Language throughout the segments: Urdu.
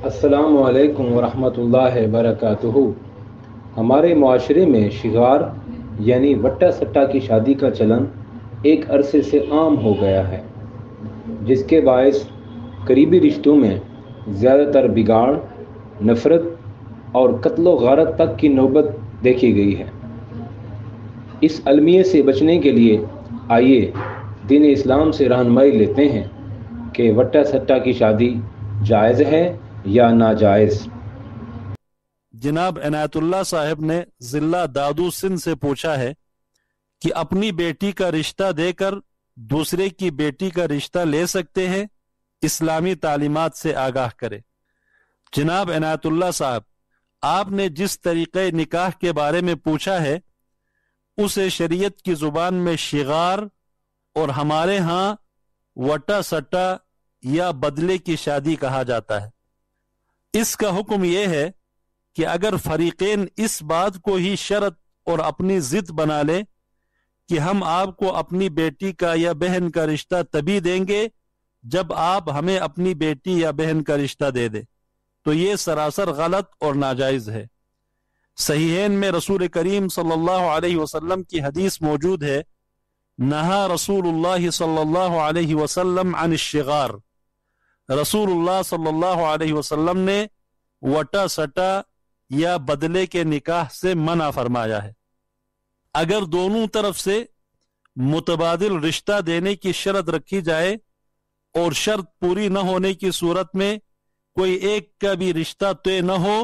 السلام علیکم ورحمۃ اللہ وبرکاتہ۔ ہمارے معاشرے میں شغار یعنی وٹا سٹا کی شادی کا چلن ایک عرصے سے عام ہو گیا ہے، جس کے باعث قریبی رشتوں میں زیادہ تر بگاڑ، نفرت اور قتل و غارت تک کی نوبت دیکھی گئی ہے۔ اس المیے سے بچنے کے لیے آئیے دین اسلام سے رہنمائی لیتے ہیں کہ وٹا سٹا کی شادی جائز ہے یا ناجائز۔ جناب عنایت اللہ صاحب نے ضلع دادو سندھ سے پوچھا ہے کہ اپنی بیٹی کا رشتہ دے کر دوسرے کی بیٹی کا رشتہ لے سکتے ہیں؟ اسلامی تعلیمات سے آگاہ کرے۔ جناب عنایت اللہ صاحب، آپ نے جس طریقے نکاح کے بارے میں پوچھا ہے اسے شریعت کی زبان میں شغار اور ہمارے ہاں وٹا سٹا یا بدلے کی شادی کہا جاتا ہے۔ اس کا حکم یہ ہے کہ اگر فریقین اس بات کو ہی شرط اور اپنی ضد بنا لیں کہ ہم آپ کو اپنی بیٹی کا یا بہن کا رشتہ تبھی دیں گے جب آپ ہمیں اپنی بیٹی یا بہن کا رشتہ دے دیں، تو یہ سراسر غلط اور ناجائز ہے۔ صحیحین میں رسول کریم صلی اللہ علیہ وسلم کی حدیث موجود ہے، نہا رسول اللہ صلی اللہ علیہ وسلم عن الشغار۔ رسول اللہ صلی اللہ علیہ وسلم نے وٹا سٹا یا بدلے کے نکاح سے منع فرمایا ہے۔ اگر دونوں طرف سے متبادل رشتہ دینے کی شرط رکھی جائے اور شرط پوری نہ ہونے کی صورت میں کوئی ایک کا بھی رشتہ طے نہ ہو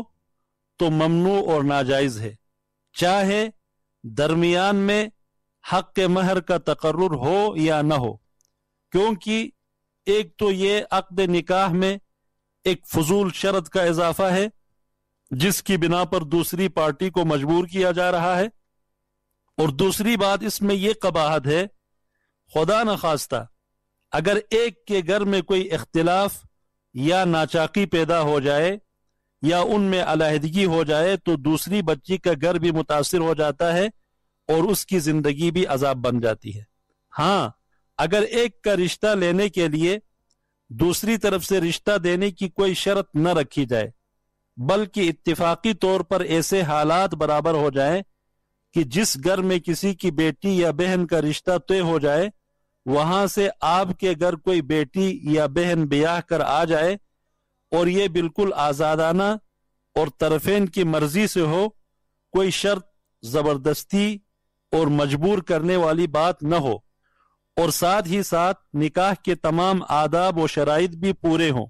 تو ممنوع اور ناجائز ہے، چاہے درمیان میں حق مہر کا تقرر ہو یا نہ ہو، کیونکہ ایک تو یہ عقد نکاح میں ایک فضول شرط کا اضافہ ہے جس کی بنا پر دوسری پارٹی کو مجبور کیا جا رہا ہے، اور دوسری بات اس میں یہ قباحت ہے، خدا نخواستہ اگر ایک کے گھر میں کوئی اختلاف یا ناچاقی پیدا ہو جائے یا ان میں علیحدگی ہو جائے تو دوسری بچی کا گھر بھی متاثر ہو جاتا ہے اور اس کی زندگی بھی عذاب بن جاتی ہے۔ ہاں، اگر ایک کا رشتہ لینے کے لیے دوسری طرف سے رشتہ دینے کی کوئی شرط نہ رکھی جائے بلکہ اتفاقی طور پر ایسے حالات برابر ہو جائیں کہ جس گھر میں کسی کی بیٹی یا بہن کا رشتہ طے ہو جائے وہاں سے آپ کے گھر کوئی بیٹی یا بہن بیاہ کر آ جائے اور یہ بالکل آزادانہ اور طرفین کی مرضی سے ہو، کوئی شرط، زبردستی اور مجبور کرنے والی بات نہ ہو، اور ساتھ ہی ساتھ نکاح کے تمام آداب و شرائط بھی پورے ہوں،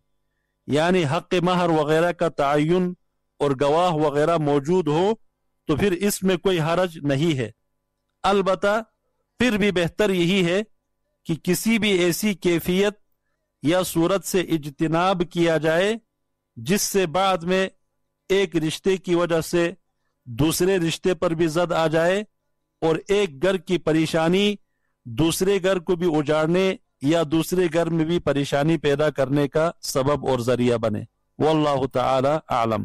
یعنی حق مہر وغیرہ کا تعین اور گواہ وغیرہ موجود ہو، تو پھر اس میں کوئی حرج نہیں ہے۔ البتہ پھر بھی بہتر یہی ہے کہ کسی بھی ایسی کیفیت یا صورت سے اجتناب کیا جائے جس سے بعد میں ایک رشتے کی وجہ سے دوسرے رشتے پر بھی زد آ جائے اور ایک گھر کی پریشانی دوسرے گھر کو بھی اجاڑنے یا دوسرے گھر میں بھی پریشانی پیدا کرنے کا سبب اور ذریعہ بنے۔ واللہ تعالی اعلم۔